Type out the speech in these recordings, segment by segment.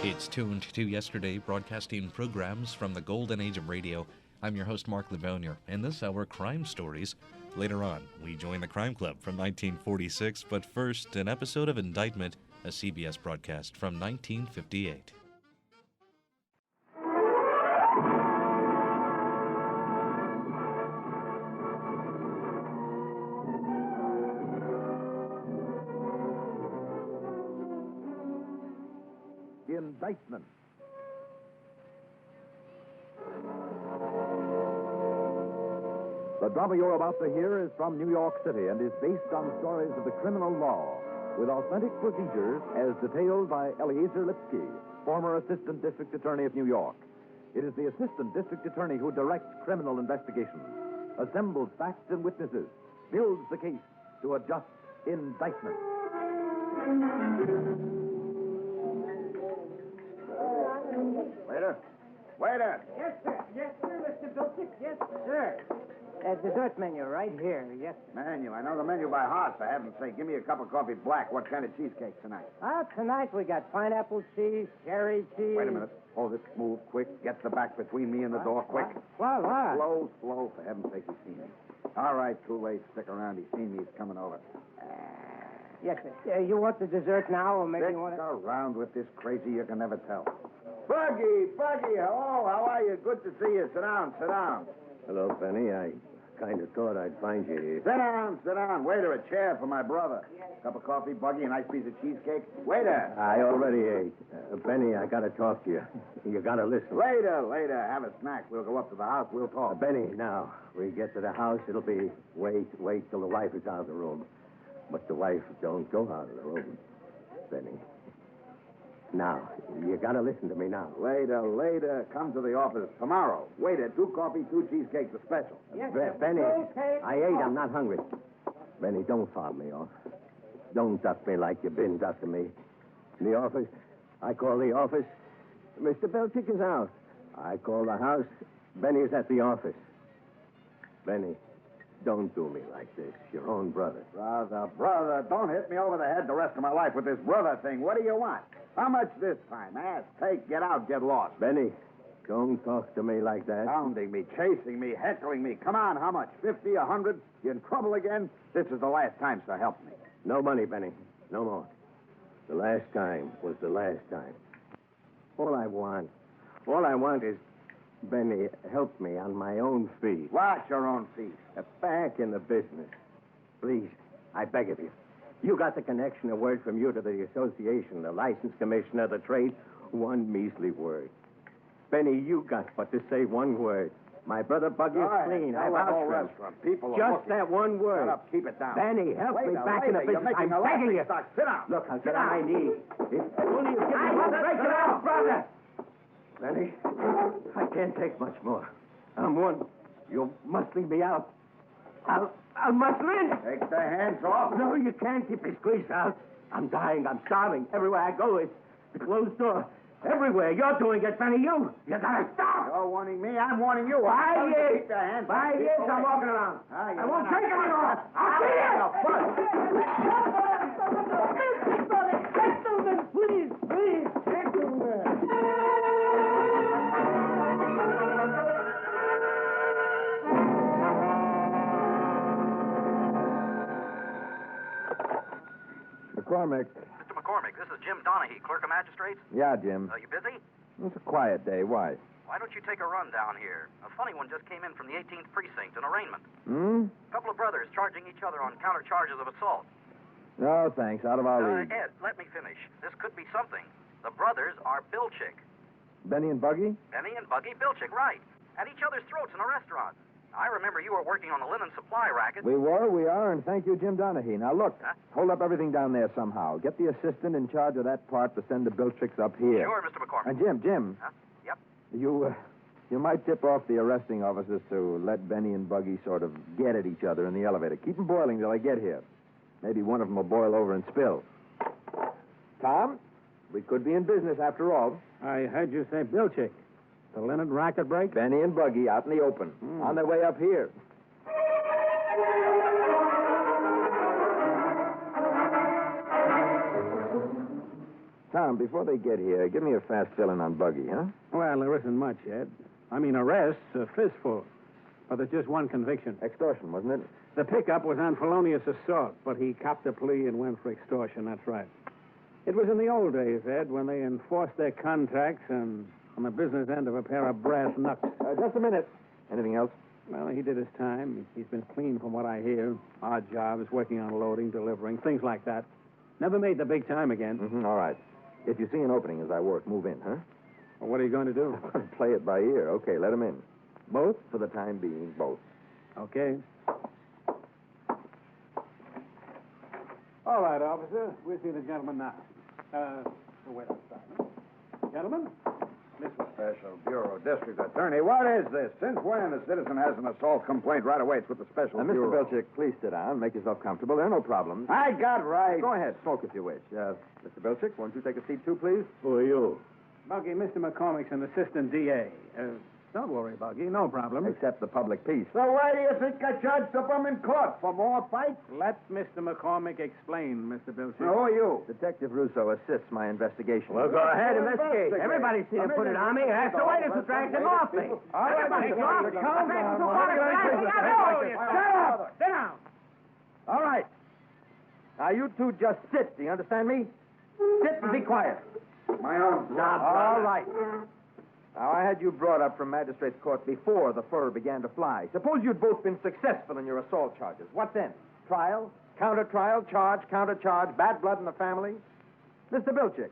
It's tuned to yesterday, broadcasting programs from the golden age of radio. I'm your host, Mark Lavonier, and this hour, Crime Stories. Later on, we join the Crime Club from 1946, but first, an episode of Indictment, a CBS broadcast from 1958. Indictment. The drama you're about to hear is from New York City and is based on stories of the criminal law, with authentic procedures as detailed by Eliezer Lipsky, former Assistant District Attorney of New York. It is the Assistant District Attorney who directs criminal investigations, assembles facts and witnesses, builds the case to a just indictment. Waiter! Yes, sir. Yes, sir, Mr. Bilczyk. Yes, sir. Dessert menu right here. Yes, sir. Menu. I know the menu by heart, for heaven's sake. Give me a cup of coffee black. What kind of cheesecake tonight? Tonight we got pineapple cheese, cherry cheese. Wait a minute. Hold it. Move quick. Get the back between me and the door. Quick. What? Slow. For heaven's sake, he's seen me. All right, too late. Stick around. He's seen me. He's coming over. Yes, sir. You want the dessert now, or maybe Stick you want to... around with this crazy, you can never tell. Buggy, hello. How are you? Good to see you. Sit down. Hello, Benny. I kind of thought I'd find you here. Sit down. Waiter, a chair for my brother. Cup of coffee, Buggy, a nice piece of cheesecake. Waiter. I already ate. Benny, I got to talk to you. You got to listen. Later. Have a snack. We'll go up to the house. We'll talk. Benny, now, we get to the house, it'll be wait till the wife is out of the room. But the wife don't go out of the room, Benny. Now, you got to listen to me now. Later. Come to the office tomorrow. Waiter, 2 coffee, 2 cheesecakes, a special. Yes, Benny, okay. I ate. I'm not hungry. Benny, don't fob me off. Don't duck me like you've been ducking me. The office, I call the office. Mr. Bilczyk is out. I call the house. Benny's at the office. Benny, don't do me like this. Your own brother. Brother, don't hit me over the head the rest of my life with this brother thing. What do you want? How much this time? Ask, take, get out, get lost. Benny, don't talk to me like that. Hounding me, chasing me, heckling me. Come on, how much? 50, 100? You in trouble again? This is the last time, so help me. No money, Benny. No more. The last time was the last time. All I want is, Benny, help me on my own feet. Watch your own feet. Back in the business. Please, I beg of you. You got the connection, a word from you to the association, the license commissioner, the trade. One measly word. Benny, you got but to say one word. My brother Buggy is clean. I vouch for him. Restaurant. People are Just looking. that one word. Shut up. Keep it down. Benny, help me back in the business. You're making I'm a begging you. stock. Sit down. Look, I'll get on my knees. If only you give me one break it out, brother. Benny, I can't take much more. I'm one. You must leave me out. I'll muscle in. Take the hands off. No, you can't keep me squeezed out. I'm dying. I'm starving. Everywhere I go, it's the closed door. Everywhere. You're doing it, Benny. You gotta stop. You're warning me. I'm warning you. 5 years. Keep your hands off. 5 years I'm walking around. I won't take it anymore. I'll see you. Please, gentlemen. McCormick. Mr. McCormick, this is Jim Donahue, clerk of magistrates. Yeah, Jim. You busy? It's a quiet day. Why? Why don't you take a run down here? A funny one just came in from the 18th precinct, an arraignment. A couple of brothers charging each other on counter charges of assault. No, thanks. Out of our league. Ed, let me finish. This could be something. The brothers are Bilczyk. Benny and Buggy? Benny and Buggy Bilczyk, right. At each other's throats in a restaurant. I remember you were working on the linen supply racket. We are, and thank you, Jim Donahue. Now, look, hold up everything down there somehow. Get the assistant in charge of that part to send the Bilczyks up here. Sure, Mr. McCormick. And Jim. Huh? Yep. You might tip off the arresting officers to let Benny and Buggy sort of get at each other in the elevator. Keep them boiling till I get here. Maybe one of them will boil over and spill. Tom, we could be in business after all. I heard you say Bilczyk. The linen racket break? Benny and Buggy out in the open. On their way up here. Tom, before they get here, give me a fast fill-in on Buggy, huh? Well, there isn't much, Ed. I mean, arrests, a fistful. But there's just one conviction. Extortion, wasn't it? The pickup was on felonious assault, but he copped a plea and went for extortion, that's right. It was in the old days, Ed, when they enforced their contracts and on the business end of a pair of brass knucks. Just a minute. Anything else? Well, he did his time. He's been clean from what I hear. Odd jobs, working on loading, delivering, things like that. Never made the big time again. Mm-hmm, all right. If you see an opening as I work, move in, huh? Well, what are you going to do? Play it by ear. Okay, let him in. Both for the time being, both. Okay. All right, officer. We'll see the gentleman now. Wait outside. Gentlemen, this way. Special Bureau District Attorney, what is this? Since when a citizen has an assault complaint right away? It's with the Special Mr. Bureau. Belchick, please sit down. Make yourself comfortable. There are no problems. I got right. Go ahead. Smoke if you wish. Mr. Belchick, won't you take a seat, too, please? Who are you? Buggy, Mr. McCormick's an assistant DA. Don't worry, Buggy. No problem. Except the public peace. So why do you think I charged up him in court? For more fights? Let Mr. McCormick explain, Mr. Bilchik. Who are you? Detective Russo assists my investigation. Well, go ahead, investigate. Everybody's seen him put it on me. That's the way to subtract him off me. All right, Everybody, Mr. calm Belchick, down. Shut up! Sit down. All right. Now, you two just sit. Do you understand me? Sit and be quiet. My own. All right. Now, I had you brought up from magistrate's court before the fur began to fly. Suppose you'd both been successful in your assault charges. What then? Trial? Counter-trial? Charge? Counter-charge? Bad blood in the family? Mr. Bilchick,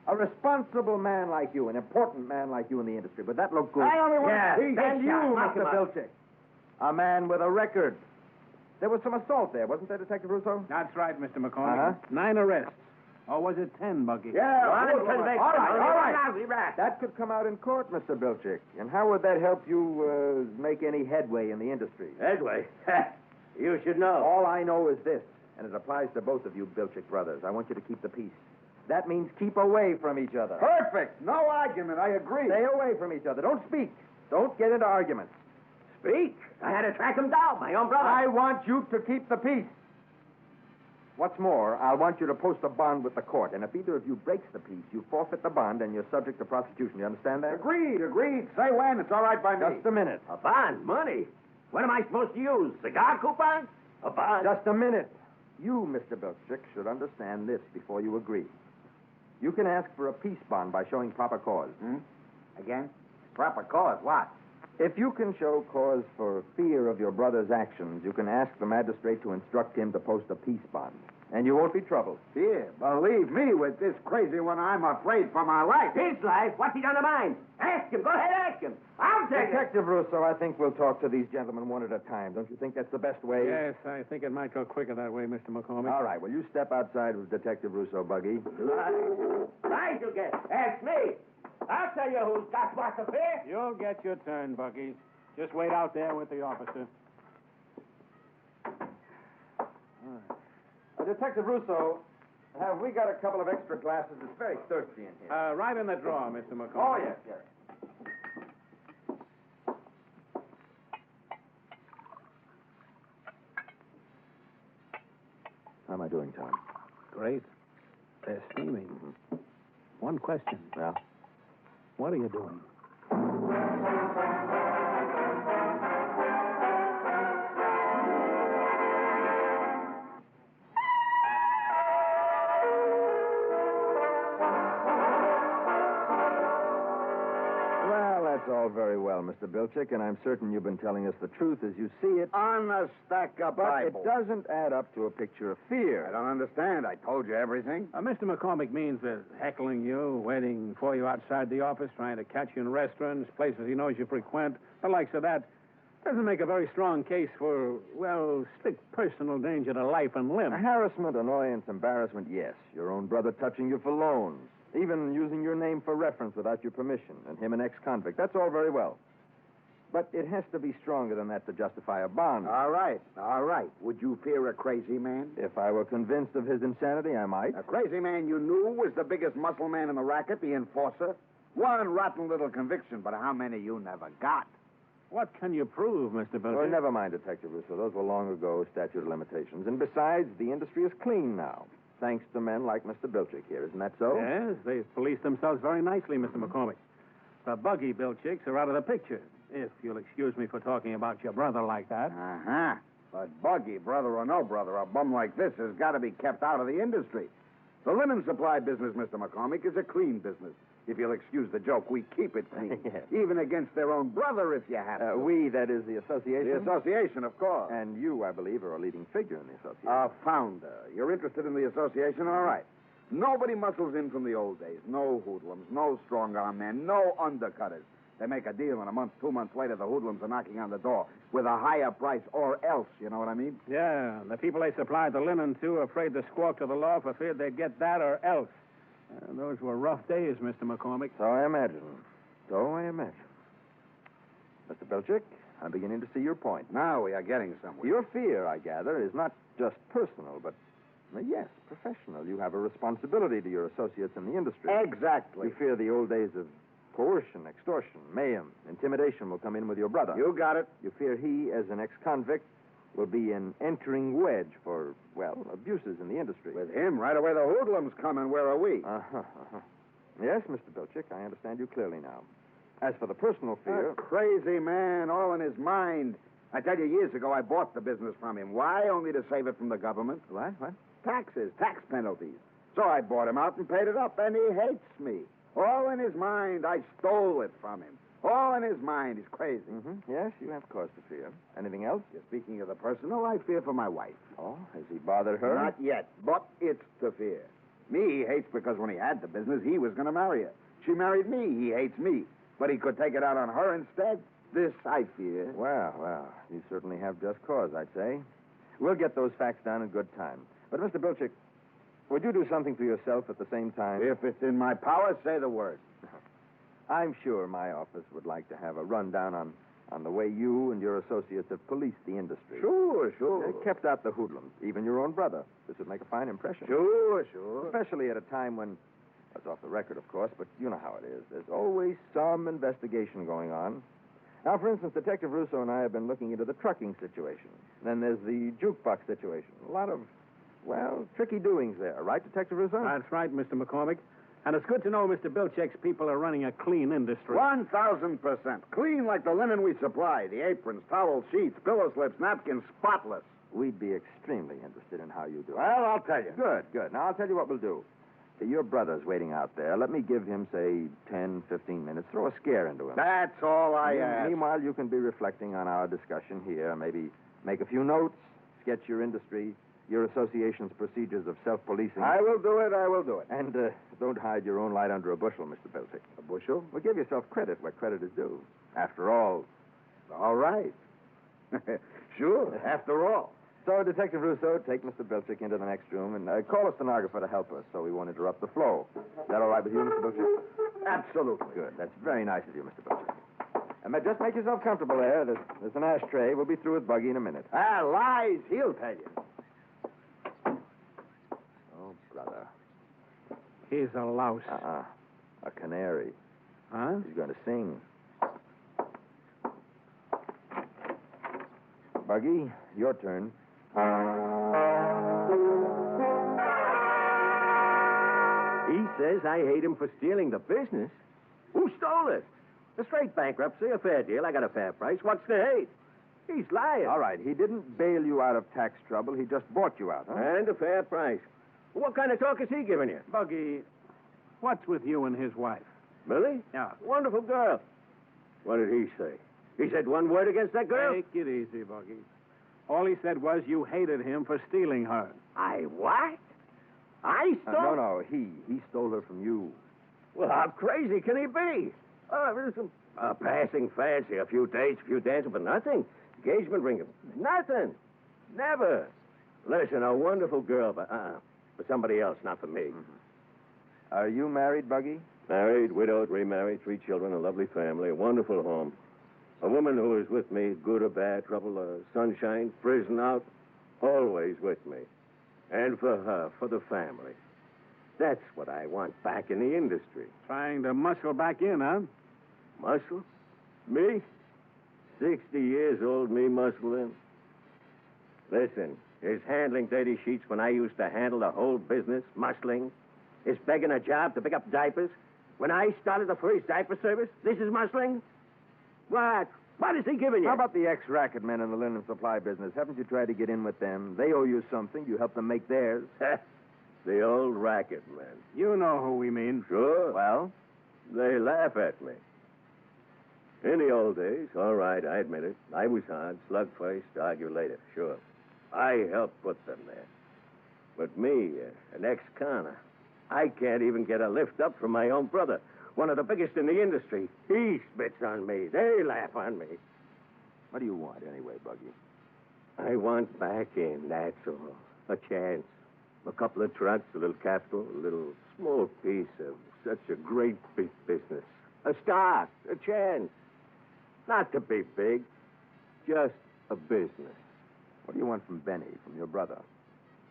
a responsible man like you, an important man like you in the industry, would that look good? I only want peace. And you, Knock him Mr. out. Bilchick, a man with a record. There was some assault there, wasn't there, Detective Russo? That's right, Mr. McCormick. 9 arrests. Or was it 10, Buggy? Yeah, One good conviction. one. All right. Lousy rat. That could come out in court, Mr. Bilchick. And how would that help you make any headway in the industry? Headway. You should know. All I know is this, and it applies to both of you Bilchick brothers. I want you to keep the peace. That means keep away from each other. Perfect. No argument. I agree. Stay away from each other. Don't speak. Don't get into arguments. Speak. I had to track him down, my own brother. I want you to keep the peace. What's more, I'll want you to post a bond with the court, and if either of you breaks the peace, you forfeit the bond and you're subject to prosecution. You understand that? Agreed. Say when. It's all right by me. Just a minute. A bond, money. What am I supposed to use? Cigar coupons? A bond? Just a minute. You, Mr. Bilchick, should understand this before you agree. You can ask for a peace bond by showing proper cause. Again? Proper cause. What? If you can show cause for fear of your brother's actions, you can ask the magistrate to instruct him to post a peace bond. And you won't be troubled. Here, believe me, with this crazy one, I'm afraid for my life. His life? What's he done to mine? Ask him. Go ahead, ask him. I'll take it. Detective Russo, I think we'll talk to these gentlemen one at a time. Don't you think that's the best way? Yes, I think it might go quicker that way, Mr. McCormick. All right, well, you step outside with Detective Russo, Buggy. Right, you get. Ask me. I'll tell you who's got what's up here. You'll get your turn, Buggy. Just wait out there with the officer. Detective Russo, have we got a couple of extra glasses? It's very thirsty in here. Right in the drawer, Mr. McCormick. Oh, yes. How am I doing, Tom? Great. They're steaming. One question. Yeah? What are you doing? Well, that's all very well, Mr. Bilchick, and I'm certain you've been telling us the truth as you see it. On a stack of But Bible. it doesn't add up to a picture of fear. I don't understand. I told you everything. Mr. McCormick means that heckling you, waiting for you outside the office, trying to catch you in restaurants, places he knows you frequent, the likes of that, doesn't make a very strong case for, well, strict personal danger to life and limb. Harassment, annoyance, embarrassment, yes. Your own brother touching you for loans. Even using your name for reference without your permission, and him an ex-convict. That's all very well. But it has to be stronger than that to justify a bond. All right. Would you fear a crazy man? If I were convinced of his insanity, I might. A crazy man you knew was the biggest muscle man in the racket, the enforcer. One rotten little conviction, but how many you never got? What can you prove, Mr. Bilchik? Oh, never mind, Detective Russo. Those were long ago statute of limitations. And besides, the industry is clean now. thanks to men like Mr. Bilchick here. Isn't that so? Yes, they've policed themselves very nicely, Mr. McCormick. The buggy Bilchicks are out of the picture, if you'll excuse me for talking about your brother like that. Uh-huh. But Buggy, brother or no brother, a bum like this has got to be kept out of the industry. The linen supply business, Mr. McCormick, is a clean business. If you'll excuse the joke, we keep it clean. Yes. Even against their own brother, if you have to. We, that is the association? The association, of course. And you, I believe, are a leading figure in the association. A founder. You're interested in the association? All right. Nobody muscles in from the old days. No hoodlums, no strong-arm men, no undercutters. They make a deal, and a month, 2 months later, the hoodlums are knocking on the door with a higher price or else, you know what I mean? Yeah, the people they supplied the linen to are afraid to squawk to the law for fear they'd get that or else. Those were rough days, Mr. McCormick. So I imagine. Mr. Bilchick, I'm beginning to see your point. Now we are getting somewhere. Your fear, I gather, is not just personal, but, yes, professional. You have a responsibility to your associates in the industry. Exactly. You fear the old days of coercion, extortion, mayhem, intimidation will come in with your brother. You got it. You fear he, as an ex-convict, will be an entering wedge for, abuses in the industry. With him, right away the hoodlums come, and where are we? Yes, Mr. Bilchick, I understand you clearly now. As for the personal fear... A crazy man, all in his mind. I tell you, years ago, I bought the business from him. Why? Only to save it from the government. What? Taxes, tax penalties. So I bought him out and paid it up, and he hates me. All in his mind, I stole it from him. All in his mind, he's crazy. Mm-hmm. Yes, you have cause to fear. Anything else? Speaking of the personal, I fear for my wife. Oh, has he bothered her? Not yet, but it's to fear. Me, he hates because when he had the business, he was going to marry her. She married me. He hates me. But he could take it out on her instead. This, I fear. Well, you certainly have just cause, I'd say. We'll get those facts down in good time. But, Mr. Bilchick, would you do something for yourself at the same time? If it's in my power, say the word. I'm sure my office would like to have a rundown on the way you and your associates have policed the industry. Sure. Kept out the hoodlums, even your own brother. This would make a fine impression. Sure. Especially at a time when, that's off the record, of course, but you know how it is. There's always some investigation going on. Now, for instance, Detective Russo and I have been looking into the trucking situation. Then there's the jukebox situation. A lot of, tricky doings there. Right, Detective Russo? That's right, Mr. McCormick. And it's good to know Mr. Bilchick's people are running a clean industry. 1,000%. Clean like the linen we supply. The aprons, towel sheets, pillow slips, napkins, spotless. We'd be extremely interested in how you do it. Well, I'll tell you. Good. Now, I'll tell you what we'll do. Your brother's waiting out there. Let me give him, say, 10, 15 minutes. Throw a scare into him. That's all I ask. Meanwhile, you can be reflecting on our discussion here. Maybe make a few notes, sketch your industry, your association's procedures of self-policing. I will do it. And don't hide your own light under a bushel, Mr. Bilchick. A bushel? Well, give yourself credit where credit is due. After all. All right. Sure, after all. So, Detective Russo, take Mr. Bilchick into the next room and call a stenographer to help us so we won't interrupt the flow. Is that all right with you, Mr. Bilchick? Absolutely. Good. That's very nice of you, Mr. Bilchick. And just make yourself comfortable there. There's an ashtray. We'll be through with Buggy in a minute. Lies. He'll tell you. Oh, brother. He's a louse. A canary. Huh? He's going to sing. Buggy, your turn. He says I hate him for stealing the business. Who stole it? A straight bankruptcy, a fair deal. I got a fair price. What's the hate? He's lying. All right, he didn't bail you out of tax trouble. He just bought you out, huh? And a fair price. What kind of talk is he giving you? Buggy, what's with you and his wife? Millie? Yeah. Wonderful girl. What did he say? He said one word against that girl? Take it easy, Buggy. All he said was you hated him for stealing her. I what? I stole... No, he stole her from you. Well, how crazy can he be? There's some passing fancy, a few dates, a few dances, but nothing. Engagement ring, nothing. Never. Listen, a wonderful girl, but for somebody else, not for me. Mm-hmm. Are you married, Buggy? Married, widowed, remarried, 3 children, a lovely family, a wonderful home. A woman who is with me, good or bad, trouble or sunshine, prison out, always with me. And for her, for the family. That's what I want back in the industry. Trying to muscle back in, huh? Muscle? Me? 60 years old, me muscle in? Listen, Is handling dirty sheets when I used to handle the whole business, muscling? Is begging a job to pick up diapers when I started the first diaper service? This is muscling? What? What is he giving you? How about the ex-racket men in the linen supply business? Haven't you tried to get in with them? They owe you something. You help them make theirs. The old racket men. You know who we mean. Sure. Well? They laugh at me. In the old days, all right, I admit it. I was hard. Slug first, argue later. Sure. I helped put them there. But me, an ex-conner, I can't even get a lift up from my own brother, one of the biggest in the industry. He spits on me. They laugh on me. What do you want anyway, Buggy? I want back in, that's all. A chance. A couple of trucks, a little capital, a little small piece of such a great big business. A start, a chance. Not to be big, just a business. What do you want from Benny, from your brother?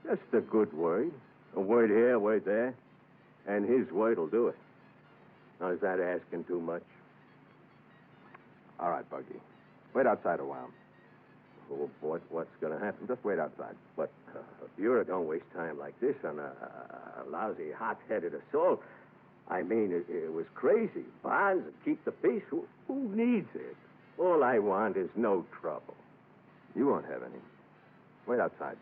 Just a good word. A word here, a word there. And his word will do it. Now, is that asking too much? All right, Buggy. Wait outside a while. Oh, what's going to happen? Just wait outside. But Bureau don't waste time like this on a lousy, hot-headed assault. I mean, it was crazy. Bonds and keep the peace. Who needs it? All I want is no trouble. You won't have any. Wait outside.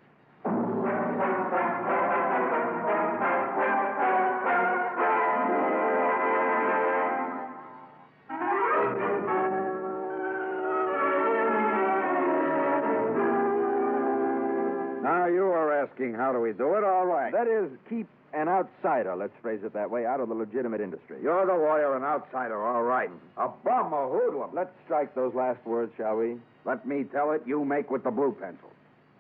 Now, you are asking how do we do it? All right. That is, keep an outsider, let's phrase it that way, out of the legitimate industry. You're the lawyer, an outsider, all right. A bum, a hoodlum. Let's strike those last words, shall we? Let me tell it, you make with the blue pencil.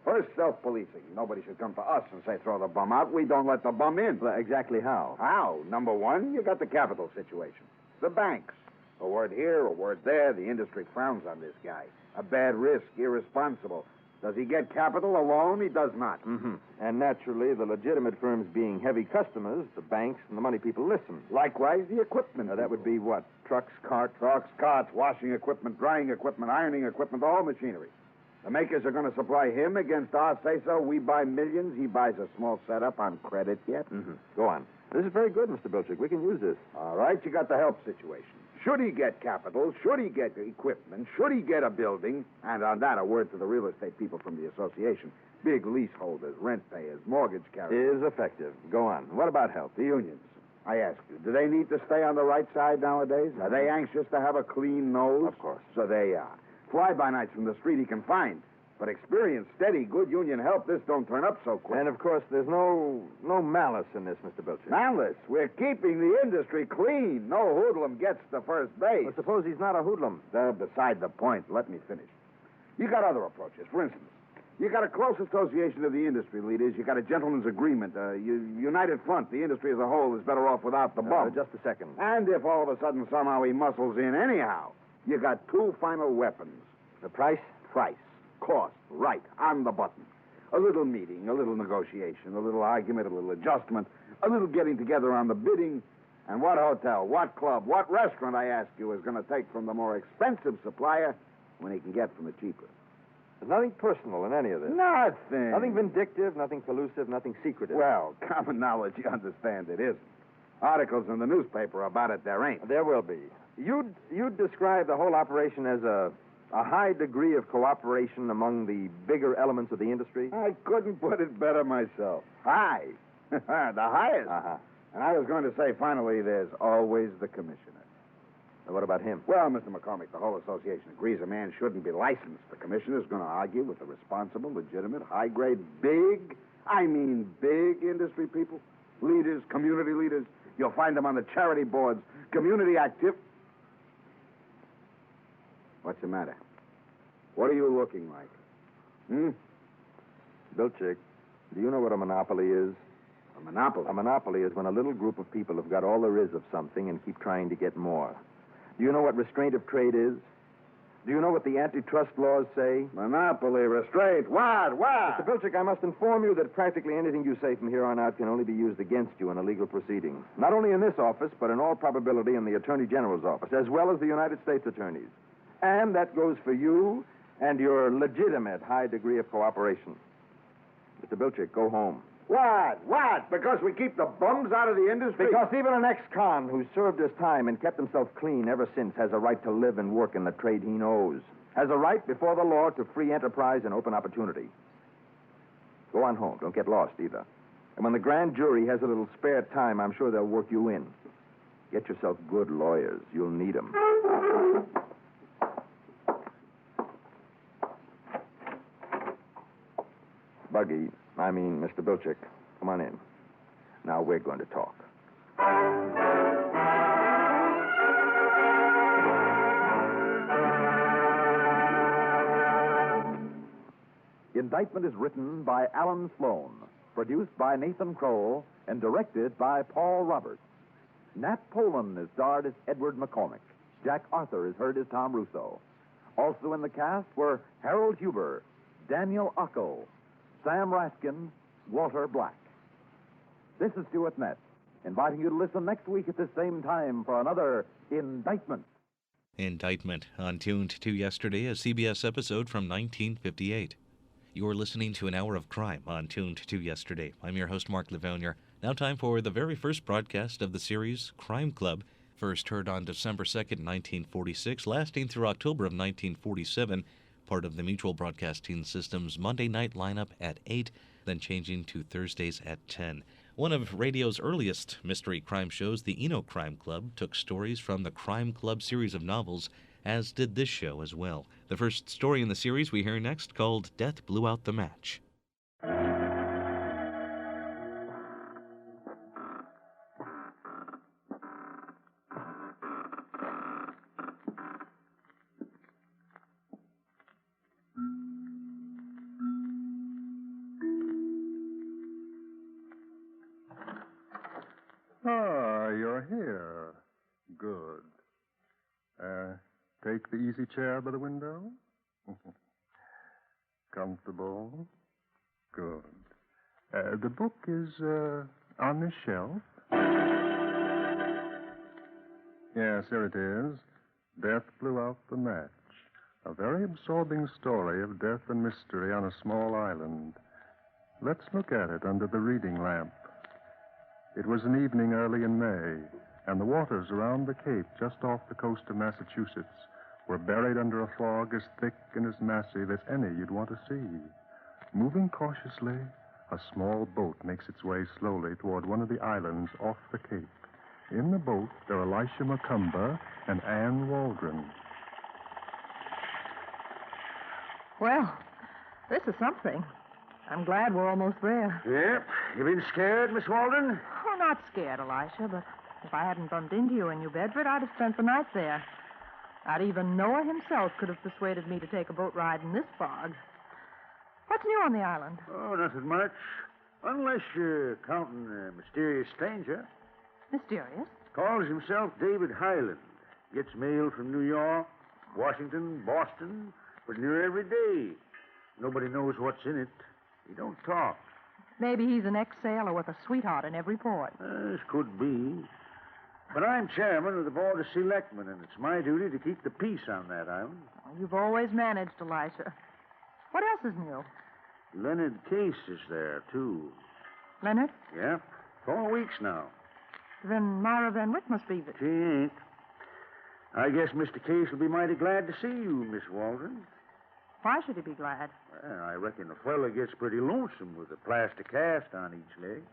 First, self-policing. Nobody should come to us and say, throw the bum out. We don't let the bum in. Well, exactly how? How? Number one, you got the capital situation. The banks. A word here, a word there. The industry frowns on this guy. A bad risk, irresponsible. Does he get capital, a loan? He does not. Mm-hmm. And naturally, the legitimate firms being heavy customers, the banks and the money people listen. Likewise, the equipment. Now, that would be what? Trucks, carts? Trucks, carts, washing equipment, drying equipment, ironing equipment, all machinery. The makers are going to supply him against our say-so. We buy millions. He buys a small setup on credit yet. Mm-hmm. Go on. This is very good, Mr. Bilchick. We can use this. All right, you got the help situation. Should he get capital? Should he get equipment? Should he get a building? And on that, a word to the real estate people from the association. Big leaseholders, rent payers, mortgage carriers. Is effective. Go on. What about help? The unions. I ask you, do they need to stay on the right side nowadays? Are they anxious to have a clean nose? Of course. So they are. Fly-by-nights from the street he can find. But experienced, steady, good union help, this don't turn up so quick. And, of course, there's no malice in this, Mr. Bilchick. Malice? We're keeping the industry clean. No hoodlum gets to first base. Well, suppose he's not a hoodlum. Beside the point. Let me finish. You got other approaches. For instance, you got a close association of the industry leaders. You got a gentleman's agreement. United front. The industry as a whole is better off without the bum. Just a second. And if all of a sudden somehow he muscles in anyhow, you got two final weapons. The price? Price. Cost. Right. On the button. A little meeting, a little negotiation, a little argument, a little adjustment, a little getting together on the bidding. And what hotel, what club, what restaurant, I ask you, is going to take from the more expensive supplier when he can get from the cheaper? There's nothing personal in any of this. Nothing. Nothing vindictive, nothing collusive, nothing secretive. Well, common knowledge, you understand, it isn't. Articles in the newspaper about it, there ain't. There will be. You'd describe the whole operation as a high degree of cooperation among the bigger elements of the industry? I couldn't put it better myself. High. The highest. Uh-huh. And I was going to say, finally, there's always the commissioner. And what about him? Well, Mr. McCormick, the whole association agrees a man shouldn't be licensed. The commissioner's going to argue with the responsible, legitimate, high-grade, big industry people. Leaders, community leaders. You'll find them on the charity boards, community active. What's the matter? What are you looking like? Bilchick, do you know what a monopoly is? A monopoly? A monopoly is when a little group of people have got all there is of something and keep trying to get more. Do you know what restraint of trade is? Do you know what the antitrust laws say? Monopoly, restraint, what? Mr. Bilchick, I must inform you that practically anything you say from here on out can only be used against you in a legal proceeding. Not only in this office, but in all probability in the Attorney General's office, as well as the United States attorneys. And that goes for you and your legitimate high degree of cooperation. Mr. Bilchick, go home. What? What? Because we keep the bums out of the industry? Because even an ex-con who's served his time and kept himself clean ever since has a right to live and work in the trade he knows. Has a right before the law to free enterprise and open opportunity. Go on home. Don't get lost either. And when the grand jury has a little spare time, I'm sure they'll work you in. Get yourself good lawyers. You'll need them. Buggy, Mr. Bilchick, come on in. Now we're going to talk. Indictment is written by Alan Sloan, produced by Nathan Kroll, and directed by Paul Roberts. Nat Polan is starred as Edward McCormick. Jack Arthur is heard as Tom Russo. Also in the cast were Harold Huber, Daniel Ocko, Sam Raskin, Walter Black. This is Stuart Metz, inviting you to listen next week at the same time for another Indictment. Indictment, on Tuned to Yesterday, a CBS episode from 1958. You're listening to an hour of crime on Tuned to Yesterday. I'm your host, Mark Lavonier. Now time for the very first broadcast of the series Crime Club, first heard on December 2nd, 1946, lasting through October of 1947, part of the Mutual Broadcasting System's Monday night lineup at 8, then changing to Thursdays at 10. One of radio's earliest mystery crime shows, the Eno Crime Club, took stories from the Crime Club series of novels, as did this show as well. The first story in the series we hear next, called Death Blew Out the Match. Ah, you're here. Good. Take the easy chair by the window. Comfortable. Good. The book is on this shelf. Yes, here it is. Death Blew Out the Match. A very absorbing story of death and mystery on a small island. Let's look at it under the reading lamp. It was an evening early in May, and the waters around the Cape, just off the coast of Massachusetts, were buried under a fog as thick and as massive as any you'd want to see. Moving cautiously, a small boat makes its way slowly toward one of the islands off the Cape. In the boat, there are Elisha McCumber and Ann Waldron. Well, this is something. I'm glad we're almost there. Yep. You been scared, Miss Walden? Oh, not scared, Elisha, but if I hadn't bumped into you in New Bedford, I'd have spent the night there. Not even Noah himself could have persuaded me to take a boat ride in this fog. What's new on the island? Oh, nothing much. Unless you're counting a mysterious stranger. Mysterious? Calls himself David Highland. Gets mail from New York, Washington, Boston, but near every day. Nobody knows what's in it. He don't talk. Maybe he's an ex-sailor with a sweetheart in every port. This could be. But I'm chairman of the Board of Selectmen, and it's my duty to keep the peace on that island. Oh, you've always managed, Elisha. What else is new? Leonard Case is there, too. Leonard? Yeah. 4 weeks now. Then Myra Van Wyck must be... She ain't. I guess Mr. Case will be mighty glad to see you, Miss Waldron. Why should he be glad? Well, I reckon the fella gets pretty lonesome with a plaster cast on each leg.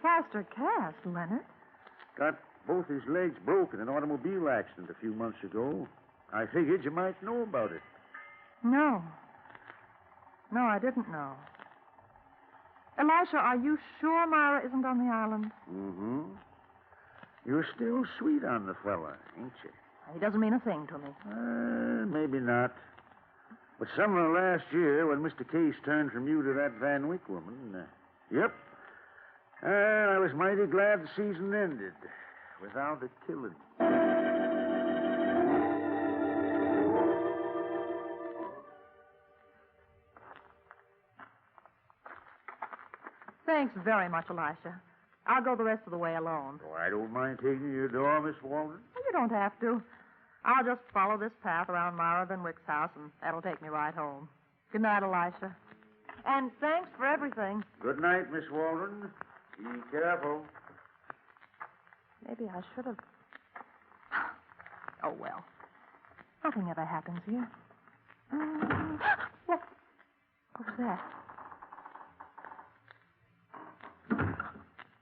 Plaster cast, Leonard? Got both his legs broken in an automobile accident a few months ago. I figured you might know about it. No. No, I didn't know. Elisha, are you sure Myra isn't on the island? Mm-hmm. You're still sweet on the fella, ain't you? He doesn't mean a thing to me. Maybe not. But summer last year, when Mr. Case turned from you to that Van Wyck woman, yep. I was mighty glad the season ended without a killing. Thanks very much, Elisha. I'll go the rest of the way alone. Oh, I don't mind taking you your door, Miss Walden. You don't have to. I'll just follow this path around Myra Van Wyck's house, and that'll take me right home. Good night, Elisha. And thanks for everything. Good night, Miss Waldron. Be careful. Maybe I should have... Oh, well. Nothing ever happens here. What was that?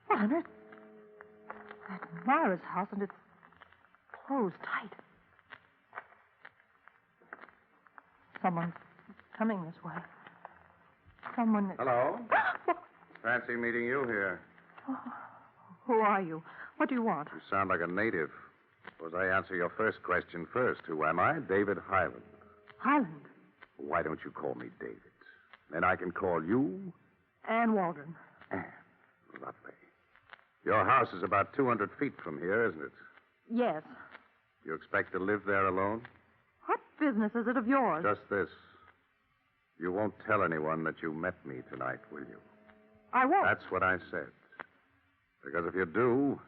What on earth? That's Myra's house, and it's closed tight. Someone's coming this way. Someone... Hello? Fancy meeting you here. Oh, who are you? What do you want? You sound like a native. Suppose I answer your first question first. Who am I? David Highland. Highland? Why don't you call me David? Then I can call you... Ann Waldron. Ann. Lovely. Your house is about 200 feet from here, isn't it? Yes. You expect to live there alone? What business is it of yours? Just this. You won't tell anyone that you met me tonight, will you? I won't. That's what I said. Because if you do,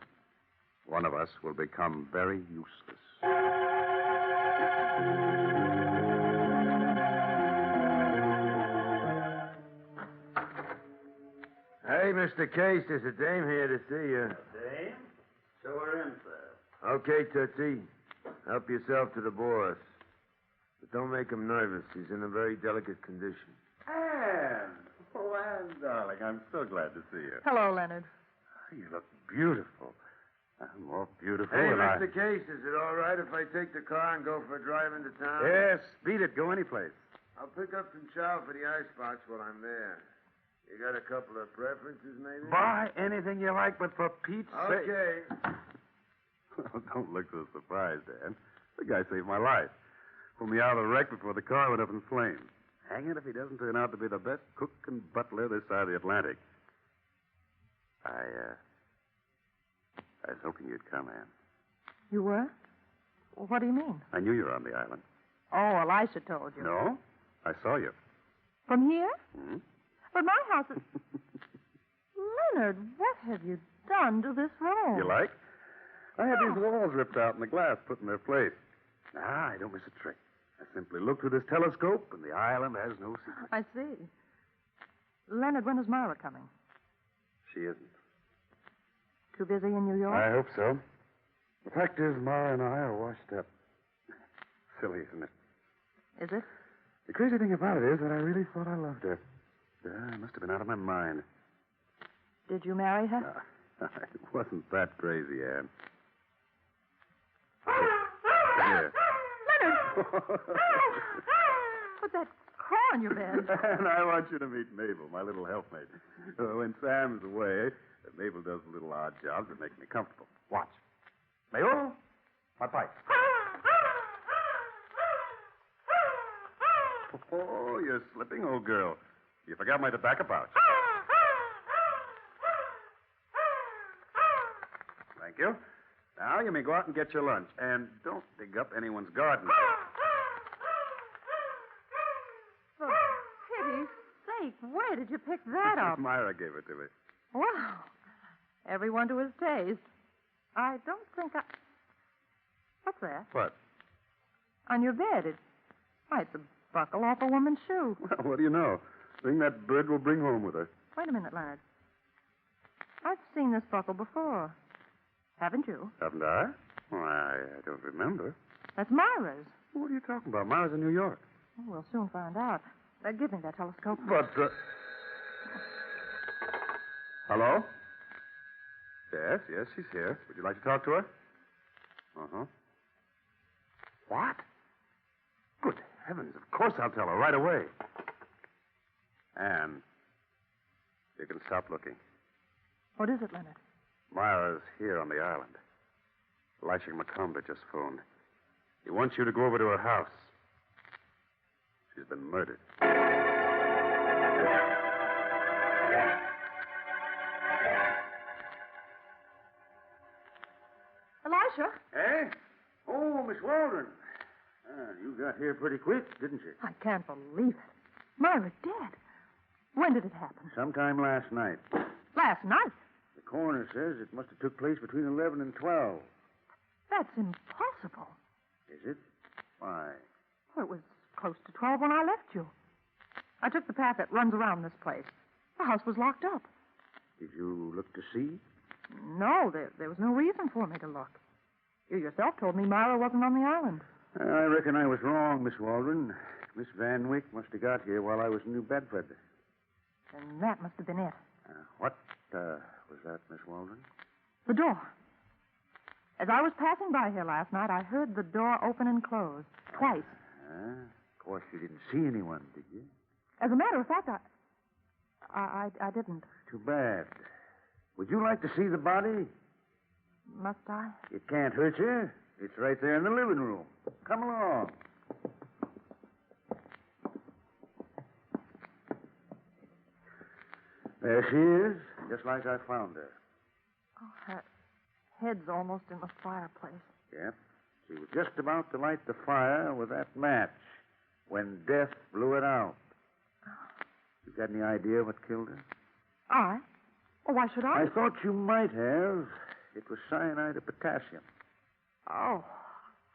one of us will become very useless. Hey, Mr. Case, there's a dame here to see you. Dame? Show her in, sir. Okay, Tootsie. Help yourself to the boss. But don't make him nervous. He's in a very delicate condition. Anne! Oh, Anne, darling, I'm so glad to see you. Hello, Leonard. You look beautiful. More beautiful Hey, than Mr. Case, is it all right if I take the car and go for a drive into town? Yes, beat it. Go anyplace. I'll pick up some chow for the icebox while I'm there. You got a couple of preferences, maybe? Buy anything you like, but for Pete's sake... Okay. Don't look so surprised, Ann. The guy saved my life. Pulled me out of the wreck before the car went up in flames. Hang it if he doesn't turn out to be the best cook and butler this side of the Atlantic. I was hoping you'd come, Ann. You were? What do you mean? I knew you were on the island. Oh, Elisha told you. No? I saw you. From here? Hmm? But my house is... Leonard, what have you done to this room? You like? I had these walls ripped out and the glass put in their place. Ah, I don't miss a trick. I simply look through this telescope, and the island has no secret. I see. Leonard, when is Myra coming? She isn't. Too busy in New York? I hope so. The fact is, Mara and I are washed up. Silly, isn't it? Is it? The crazy thing about it is that I really thought I loved her. I must have been out of my mind. Did you marry her? It wasn't that crazy, Ann. Here. Leonard! Put that craw on your bed. And I want you to meet Mabel, my little helpmate. When Sam's away, Mabel does little odd jobs that make me comfortable. Watch. Mabel, my pipe. Oh, you're slipping, old girl. You forgot my tobacco pouch. Thank you. Now you may go out and get your lunch. And don't dig up anyone's garden. For pity's sake, where did you pick that up? Myra gave it to me. Wow. Everyone to his taste. I don't think I... What's that? What? On your bed. It's the buckle off a woman's shoe. Well, what do you know? Thing that bird will bring home with her. Wait a minute, Leonard. I've seen this buckle before. Haven't you? Haven't I? Well, I don't remember. That's Myra's. What are you talking about? Myra's in New York. Oh, we'll soon find out. Give me that telescope. But, Hello? Yes, she's here. Would you like to talk to her? Uh-huh. What? Good heavens, of course I'll tell her right away. Anne, you can stop looking. What is it, Leonard? Myra's here on the island. Elisha McComber just phoned. He wants you to go over to her house. She's been murdered. Elisha? Hey? Oh, Miss Waldron. You got here pretty quick, didn't you? I can't believe it. Myra dead. When did it happen? Sometime last night. Last night? The coroner says it must have took place between 11 and 12. That's impossible. Is it? Why? Well, it was close to 12 when I left you. I took the path that runs around this place. The house was locked up. Did you look to see? No, there was no reason for me to look. You yourself told me Myra wasn't on the island. I reckon I was wrong, Miss Waldron. Miss Van Wyck must have got here while I was in New Bedford. And that must have been it. What was that, Miss Waldron? The door. As I was passing by here last night, I heard the door open and close twice. Of course, you didn't see anyone, did you? As a matter of fact, I didn't. Too bad. Would you like to see the body? Must I? It can't hurt you. It's right there in the living room. Come along. There she is, just like I found her. Oh, her head's almost in the fireplace. Yep. She was just about to light the fire with that match when death blew it out. You got any idea what killed her? I? Oh, why should I? I thought you might have. It was cyanide of potassium. Oh,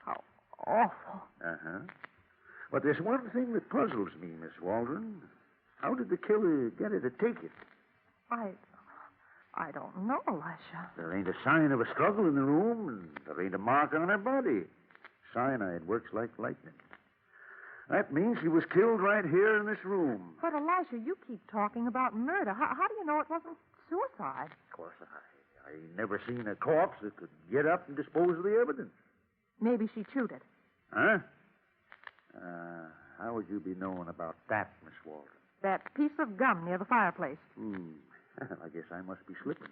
how awful. Uh-huh. But there's one thing that puzzles me, Miss Waldron. How did the killer get her to take it? I don't know, Elisha. There ain't a sign of a struggle in the room, and there ain't a mark on her body. Cyanide works like lightning. That means she was killed right here in this room. But, Elisha, you keep talking about murder. How do you know it wasn't suicide? Of course, I ain't never seen a corpse that could get up and dispose of the evidence. Maybe she chewed it. Huh? How would you be knowing about that, Miss Waldron? That piece of gum near the fireplace. I guess I must be slipping.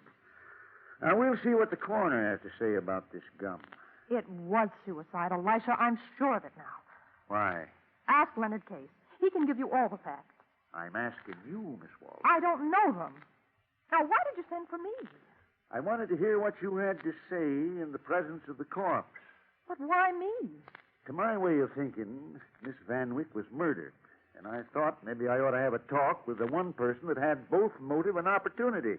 Now, we'll see what the coroner has to say about this gum. It was suicide, Elisha. I'm sure of it now. Why? Ask Leonard Case. He can give you all the facts. I'm asking you, Miss Waldron. I don't know them. Now, why did you send for me? I wanted to hear what you had to say in the presence of the corpse. But why me? To my way of thinking, Miss Van Wyck was murdered. And I thought maybe I ought to have a talk with the one person that had both motive and opportunity.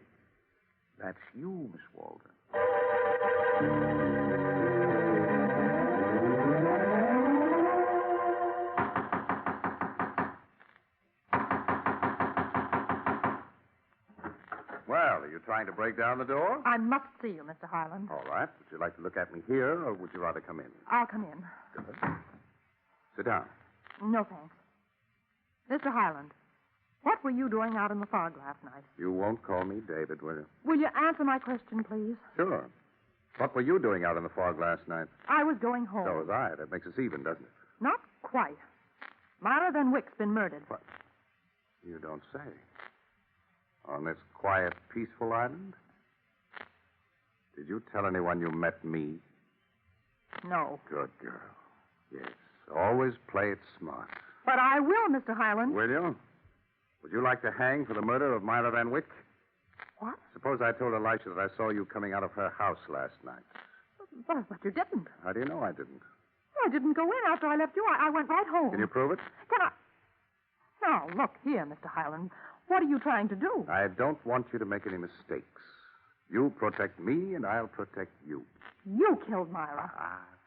That's you, Miss Waldron. Well, are you trying to break down the door? I must see you, Mr. Highland. All right. Would you like to look at me here, or would you rather come in? I'll come in. Good. Sit down. No, thanks. Mr. Highland, what were you doing out in the fog last night? You won't call me David, will you? Will you answer my question, please? Sure. What were you doing out in the fog last night? I was going home. So was I. That makes us even, doesn't it? Not quite. Myra Van Wyck's been murdered. What? You don't say. On this quiet, peaceful island? Did you tell anyone you met me? No. Good girl. Yes. Always play it smart. But I will, Mr. Highland. Will you? Would you like to hang for the murder of Myra Van Wyck? What? Suppose I told Elisha that I saw you coming out of her house last night. But you didn't. How do you know I didn't? I didn't go in after I left you. I went right home. Can you prove it? Can I? Now, look here, Mr. Highland. What are you trying to do? I don't want you to make any mistakes. You protect me, and I'll protect you. You killed Myra.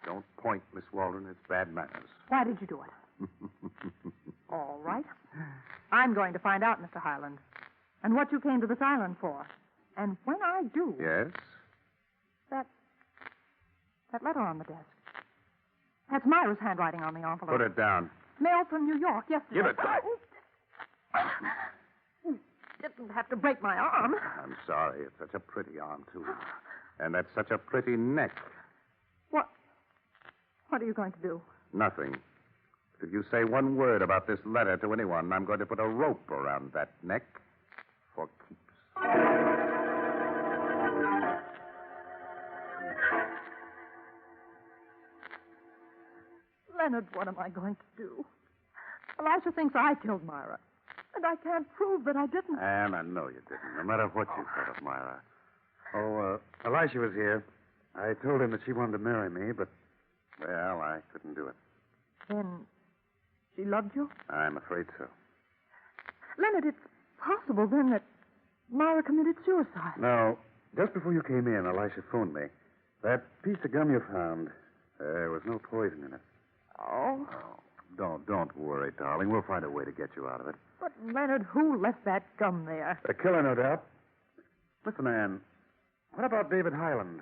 Don't point, Miss Waldron. It's bad manners. Why did you do it? All right. I'm going to find out, Mr. Highland, and what you came to this island for. And when I do... Yes? That letter on the desk. That's Myra's handwriting on the envelope. Put it down. Mail from New York yesterday. Give it back. You didn't have to break my arm. I'm sorry. It's such a pretty arm, too. And that's such a pretty neck. What are you going to do? Nothing. If you say one word about this letter to anyone, I'm going to put a rope around that neck for keeps. Leonard, what am I going to do? Elisha thinks I killed Myra, and I can't prove that I didn't. And I know you didn't, no matter what you thought of Myra. Oh, Elisha was here. I told him that she wanted to marry me, but... Well, I couldn't do it. Then she loved you? I'm afraid so. Leonard, it's possible then that Myra committed suicide. No. Just before you came in, Elisha phoned me. That piece of gum you found, there was no poison in it. Oh. Don't worry, darling. We'll find a way to get you out of it. But, Leonard, who left that gum there? A killer, no doubt. Listen, Anne. What about David Highland?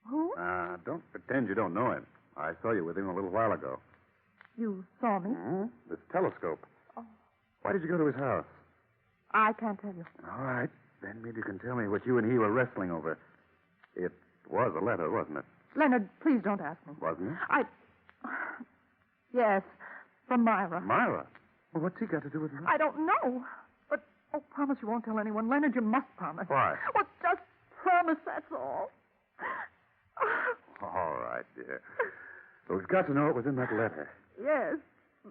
Who? Don't pretend you don't know him. I saw you with him a little while ago. You saw me? Hmm? This telescope. Oh. Why did you go to his house? I can't tell you. All right. Then maybe you can tell me what you and he were wrestling over. It was a letter, wasn't it? Leonard, please don't ask me. Wasn't it? Yes, from Myra. Myra? Well, what's he got to do with me? I don't know. But, promise you won't tell anyone. Leonard, you must promise. Why? Well, just promise, that's all. All right, dear. But we've got to know what was in that letter. Yes,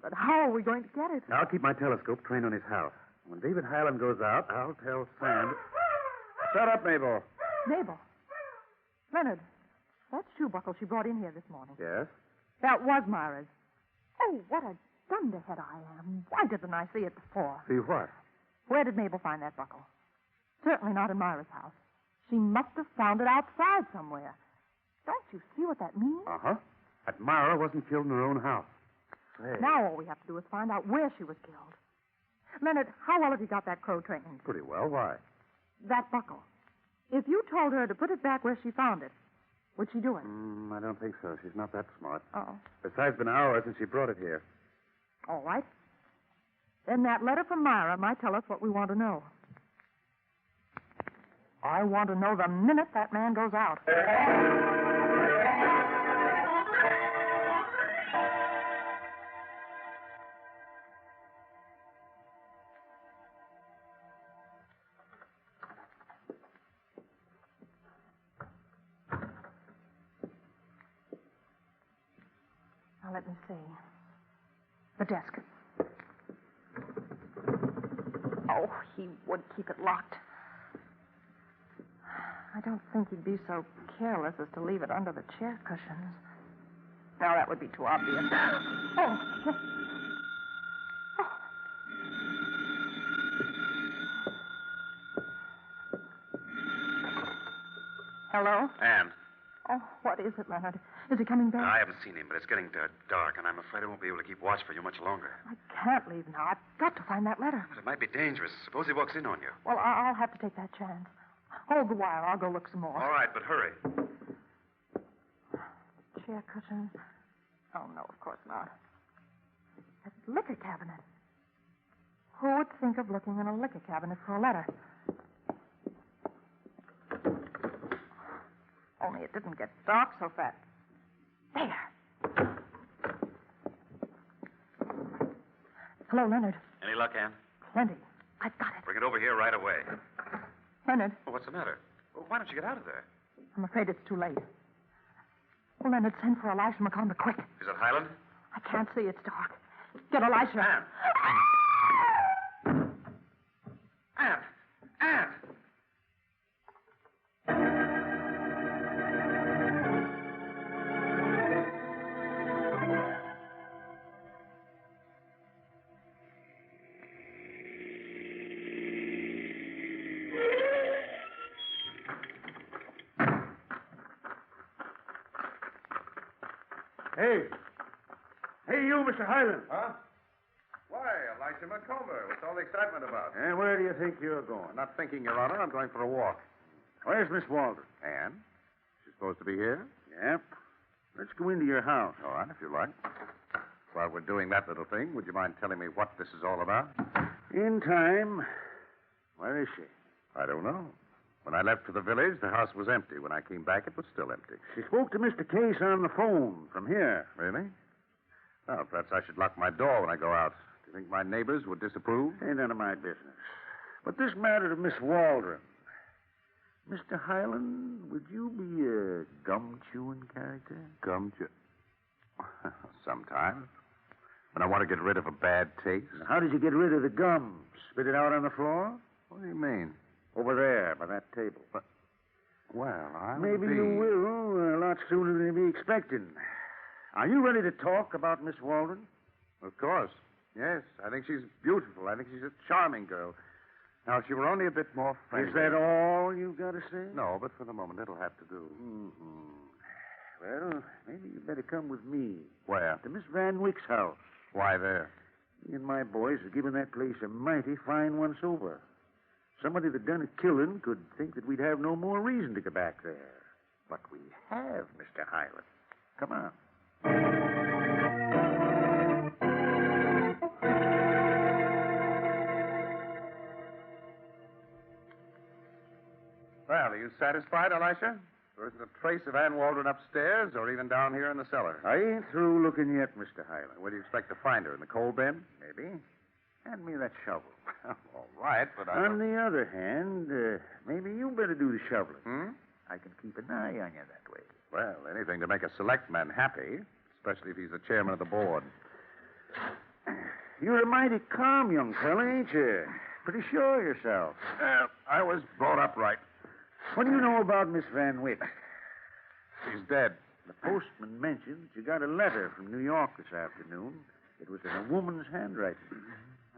but how are we going to get it? I'll keep my telescope trained on his house. When David Highland goes out, I'll tell Sam. Shut up, Mabel. Mabel. Leonard, that shoe buckle she brought in here this morning. Yes? That was Myra's. Oh, what a dunderhead I am. Why didn't I see it before? See what? Where did Mabel find that buckle? Certainly not in Myra's house. She must have found it outside somewhere. Don't you see what that means? Uh-huh. That Myra wasn't killed in her own house. Say. Now all we have to do is find out where she was killed. Leonard, how well have you got that crow trained? Pretty well. Why? That buckle. If you told her to put it back where she found it, would she do it? I don't think so. She's not that smart. Oh. Besides, it's been hours since she brought it here. All right. Then that letter from Myra might tell us what we want to know. I want to know the minute that man goes out. Now, let me see. The desk. Oh, he would keep it locked. I don't think he'd be so careless as to leave it under the chair cushions. No, that would be too obvious. Oh. Hello? Anne. Oh, what is it, Leonard? Is he coming back? I haven't seen him, but it's getting dark, and I'm afraid I won't be able to keep watch for you much longer. I can't leave now. I've got to find that letter. But it might be dangerous. Suppose he walks in on you. Well, I'll have to take that chance. Hold the wire. I'll go look some more. All right, but hurry. Chair cushions. Oh, no, of course not. That liquor cabinet. Who would think of looking in a liquor cabinet for a letter? Only it didn't get dark so fast. There. Hello, Leonard. Any luck, Anne? Plenty. I've got it. Bring it over here right away. Leonard, Well, what's the matter? Well, why don't you get out of there? I'm afraid it's too late. Well, Leonard, send for Elisha McConder quick. Is it Highland? I can't see. It's dark. Get Elisha. Anne! Anne! Hey. Hey, you, Mr. Highland. Huh? Why, Elisha McComber. What's all the excitement about? And where do you think you're going? Not thinking, Your Honor. I'm going for a walk. Where's Miss Waldron? Anne? She's supposed to be here? Yep. Let's go into your house. All right, if you like. While we're doing that little thing, would you mind telling me what this is all about? In time. Where is she? I don't know. When I left for the village, the house was empty. When I came back, it was still empty. She spoke to Mr. Case on the phone from here. Really? Well, perhaps I should lock my door when I go out. Do you think my neighbors would disapprove? Ain't none of my business. But this matter of Miss Waldron. Mr. Highland, would you be a gum-chewing character? Gum-chew? Sometimes. When I want to get rid of a bad taste. Now, how did you get rid of the gum? Spit it out on the floor? What do you mean? Over there, by that table. Well, I Maybe you will a lot sooner than you be expecting. Are you ready to talk about Miss Waldron? Of course. Yes, I think she's beautiful. I think she's a charming girl. Now, if she were only a bit more friendly... Is that all you've got to say? No, but for the moment, it'll have to do. Mm-hmm. Well, maybe you better come with me. Where? To Miss Van Wyck's house. Why there? Me and my boys have given that place a mighty fine once-over. Somebody that done a killing could think that we'd have no more reason to go back there. But we have, Mr. Highland. Come on. Well, are you satisfied, Elisha? There isn't a trace of Ann Waldron upstairs or even down here in the cellar. I ain't through looking yet, Mr. Highland. Where do you expect to find her? In the coal bin? Maybe. Hand me that shovel. All right, but On the other hand, maybe you better do the shoveling. Hmm? I can keep an eye on you that way. Well, anything to make a selectman happy, especially if he's the chairman of the board. You're a mighty calm young fella, ain't you? Pretty sure of yourself. I was brought up right. What do you know about Miss Van Wyck? She's dead. The postman mentioned that you got a letter from New York this afternoon. It was in a woman's handwriting.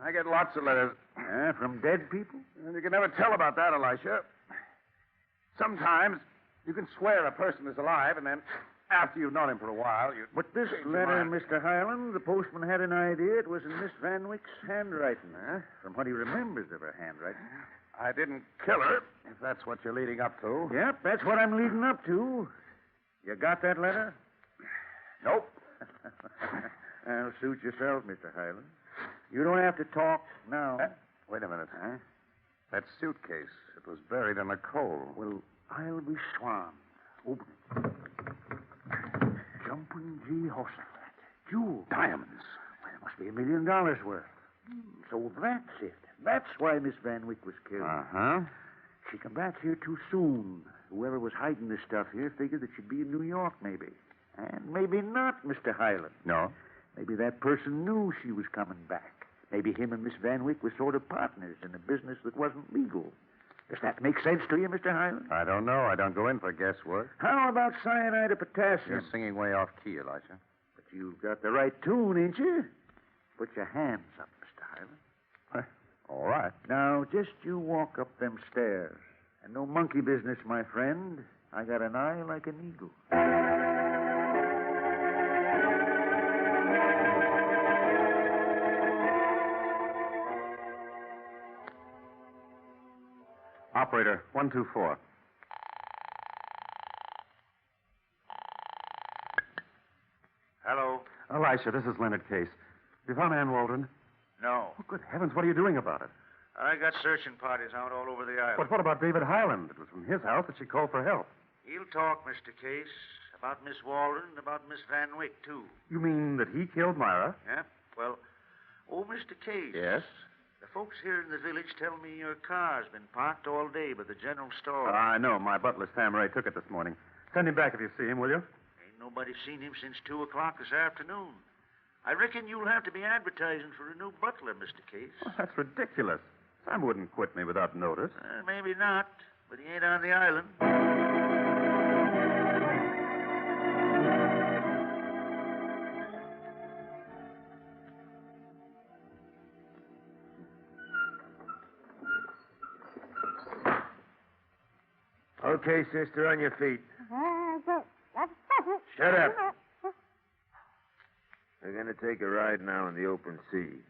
I get lots of letters. From dead people? And you can never tell about that, Elisha. Sometimes you can swear a person is alive, and then after you've known him for a while, you... But this change your letter, mind. Mr. Highland, the postman had an idea it was in Miss Van Wyck's handwriting, from what he remembers of her handwriting. I didn't kill her, if that's what you're leading up to. Yep, that's what I'm leading up to. You got that letter? Nope. Well, suit yourself, Mr. Highland. You don't have to talk now. Wait a minute. That suitcase, it was buried in the coal. Well, I'll be swan. Open it. Jumping G. Hosser. Jewels. Diamonds. Well, it must be $1 million worth. So that's it. That's why Miss Van Wyck was killed. Uh-huh. She come back here too soon. Whoever was hiding this stuff here figured that she'd be in New York, maybe. And maybe not, Mr. Highland. No? Maybe that person knew she was coming back. Maybe him and Miss Van Wyck were sort of partners in a business that wasn't legal. Does that make sense to you, Mr. Highland? I don't know. I don't go in for guesswork. How about cyanide of potassium? You're singing way off key, Elisha. But you've got the right tune, ain't you? Put your hands up, Mr. Highland. All right. Now, just you walk up them stairs. And no monkey business, my friend. I got an eye like an eagle. Operator, 124. Hello? Elisha, this is Leonard Case. You found Ann Waldron? No. Oh, good heavens, what are you doing about it? I got searching parties out all over the island. But what about David Highland? It was from his house that she called for help. He'll talk, Mr. Case, about Miss Waldron and about Miss Van Wyck, too. You mean that he killed Myra? Yeah? Well, Mr. Case. Yes? The folks here in the village tell me your car's been parked all day by the general store. I know. My butler, Sam Ray, took it this morning. Send him back if you see him, will you? Ain't nobody seen him since 2 o'clock this afternoon. I reckon you'll have to be advertising for a new butler, Mr. Case. Oh, that's ridiculous. Sam wouldn't quit me without notice. Maybe not, but he ain't on the island. Okay, sister, on your feet. Shut up. We're going to take a ride now in the open sea.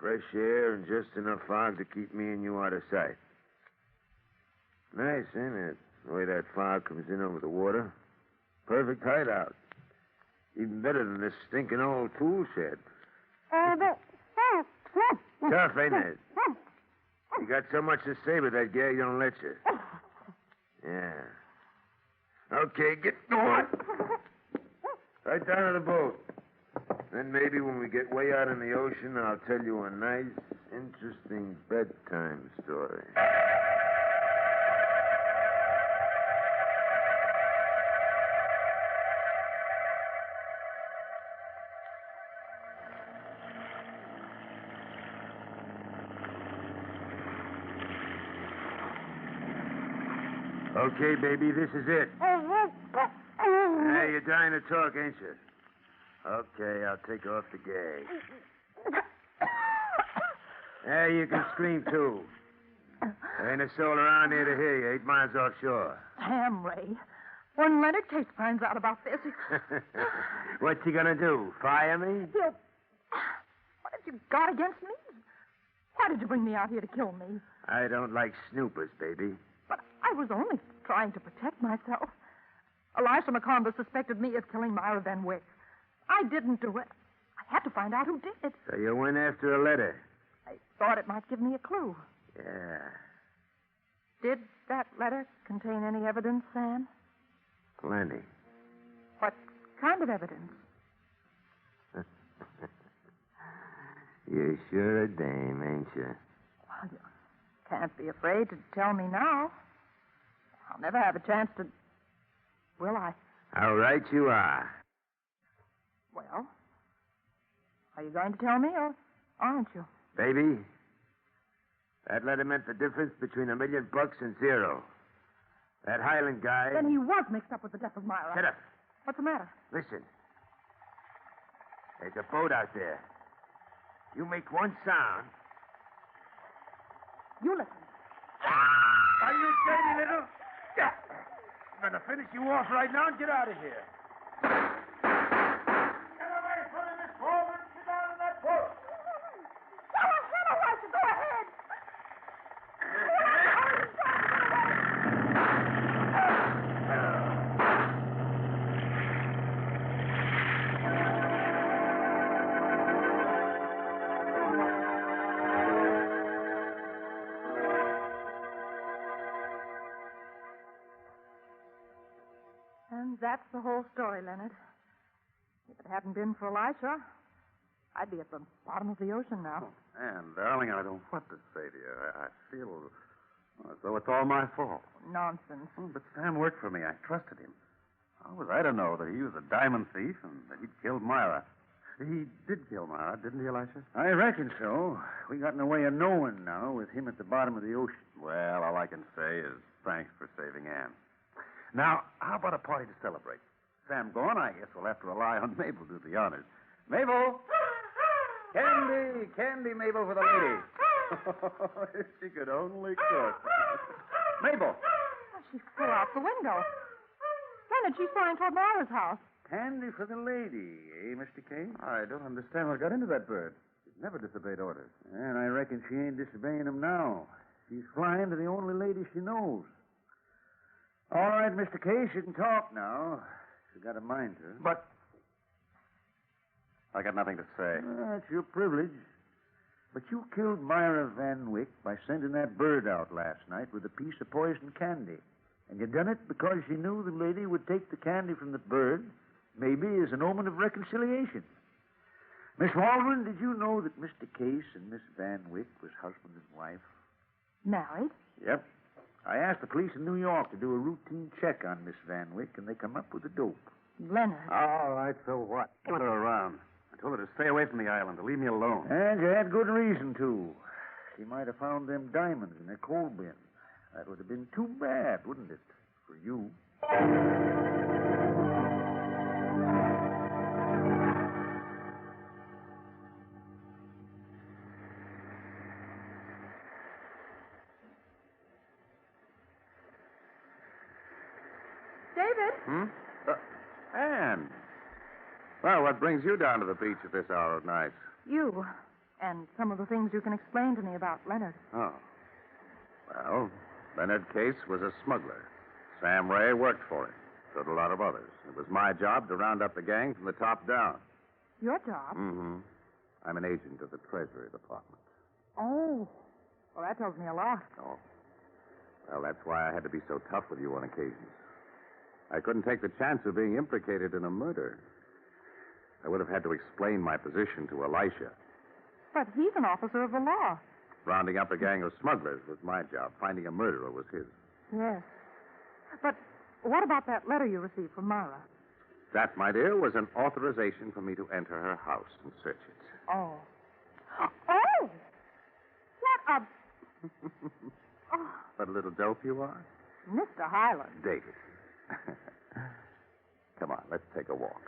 Fresh air and just enough fog to keep me and you out of sight. Nice, ain't it? The way that fog comes in over the water. Perfect hideout. Even better than this stinking old tool shed. Tough, ain't it? You got so much to say, but that gag don't let you. Yeah. Okay, get going. Right down to the boat. Then maybe when we get way out in the ocean, I'll tell you a nice, interesting bedtime story. Okay, baby, this is it. Hey, you're dying to talk, ain't you? Okay, I'll take off the gag. Hey, you can scream, too. There ain't a soul around here to hear you, 8 miles offshore. Damn, Ray. When Leonard Case finds out about this, What's he gonna do, fire me? have you got against me? Why did you bring me out here to kill me? I don't like snoopers, baby. But I was only trying to protect myself. Elisha McConville suspected me of killing Myra Van Wyck. I didn't do it. I had to find out who did it. So you went after a letter? I thought it might give me a clue. Yeah. Did that letter contain any evidence, Sam? Plenty. What kind of evidence? You're sure a dame, ain't you? Well, you can't be afraid to tell me now. I'll never have a chance to... Will I? How right you are. Well, are you going to tell me or aren't you? Baby, that letter meant the difference between $1 million and zero. That Highland guy... Then he was mixed up with the death of Myra. Shut up. What's the matter? Listen. There's a boat out there. You make one sound. You listen. Are you dirty little... I'm going to finish you off right now and get out of here. Get away from him, Miss Coleman. Get down in that boat. Go ahead, Elisha. Go ahead. And that's the whole story, Leonard. If it hadn't been for Elisha, I'd be at the bottom of the ocean now. And, darling, I don't know what to say to you. I feel as though it's all my fault. Nonsense. Oh, but Sam worked for me. I trusted him. How was I to know that he was a diamond thief and that he'd killed Myra? He did kill Myra, didn't he, Elisha? I reckon so. We got in a way of knowing now with him at the bottom of the ocean. Well, all I can say is thanks for saving Anne. Now, how about a party to celebrate? Sam gone, I guess we'll have to rely on Mabel to do the honors. Mabel! Candy! Candy, Mabel, for the lady. If she could only cook. Mabel! She flew out the window. Leonard, she's flying toward Myra's house. Candy for the lady, eh, Mr. Kane? I don't understand what got into that bird. She's never disobeyed orders. And I reckon she ain't disobeying them now. She's flying to the only lady she knows. All right, Mr. Case, you can talk now. You got a mind to. But I got nothing to say. That's your privilege. But you killed Myra Van Wyck by sending that bird out last night with a piece of poisoned candy. And you done it because you knew the lady would take the candy from the bird, maybe as an omen of reconciliation. Miss Waldron, did you know that Mr. Case and Miss Van Wyck was husband and wife? Married? Yep. I asked the police in New York to do a routine check on Miss Van Wyck, and they come up with the dope. Leonard. All right, so what? Put her around. I told her to stay away from the island, to leave me alone. And you had good reason to. She might have found them diamonds in her coal bin. That would have been too bad, wouldn't it, for you? David? Anne. Well, what brings you down to the beach at this hour of night? You. And some of the things you can explain to me about Leonard. Oh. Well, Leonard Case was a smuggler. Sam Ray worked for him. So did a lot of others. It was my job to round up the gang from the top down. Your job? Mm-hmm. I'm an agent of the Treasury Department. Oh. Well, that tells me a lot. Oh. Well, that's why I had to be so tough with you on occasions. I couldn't take the chance of being implicated in a murder. I would have had to explain my position to Elisha. But he's an officer of the law. Rounding up a gang of smugglers was my job. Finding a murderer was his. Yes. But what about that letter you received from Myra? That, my dear, was an authorization for me to enter her house and search it. Oh. Oh! What a... Oh. What a little dope you are. Mr. Highland. David. Come on, let's take a walk.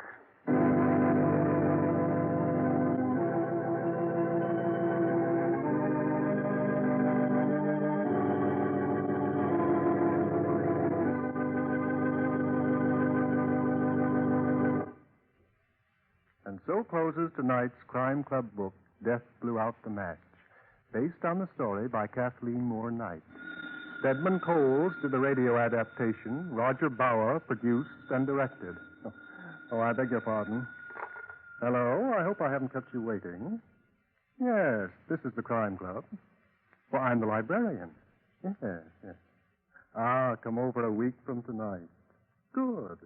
And so closes tonight's Crime Club book, Death Blew Out the Match, based on the story by Kathleen Moore Knight. Stedman Coles did the radio adaptation. Roger Bauer produced and directed. Oh, I beg your pardon. Hello, I hope I haven't kept you waiting. Yes, this is the Crime Club. Well, I'm the librarian. Yes, yes. Ah, come over a week from tonight. Good.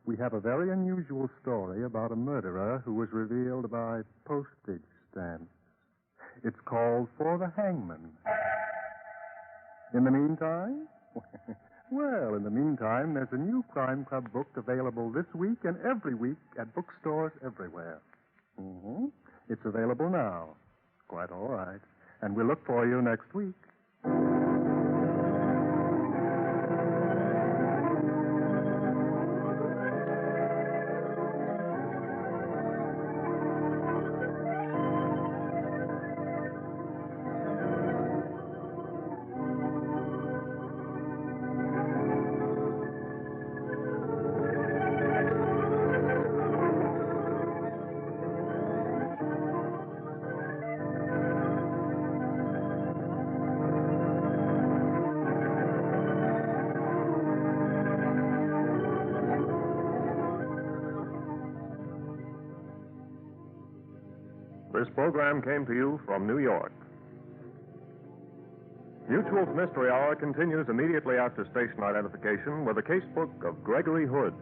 We have a very unusual story about a murderer who was revealed by postage stamps. It's called For the Hangman. In the meantime? Well, in the meantime, there's a new Crime Club book available this week and every week at bookstores everywhere. Mm-hmm. It's available now. Quite all right. And we'll look for you next week. This program came to you from New York. Mutual's Mystery Hour continues immediately after station identification with a casebook of Gregory Hood.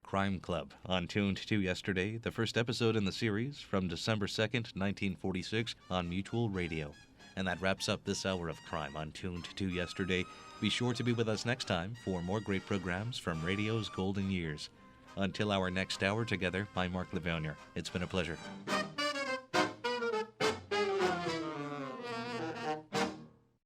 Crime Club, on Tuned to yesterday, the first episode in the series from December 2nd, 1946 on Mutual Radio. And that wraps up this hour of crime on Tuned to yesterday. Be sure to be with us next time for more great programs from radio's golden years. Until our next hour together, I'm Mark Lavonier. It's been a pleasure.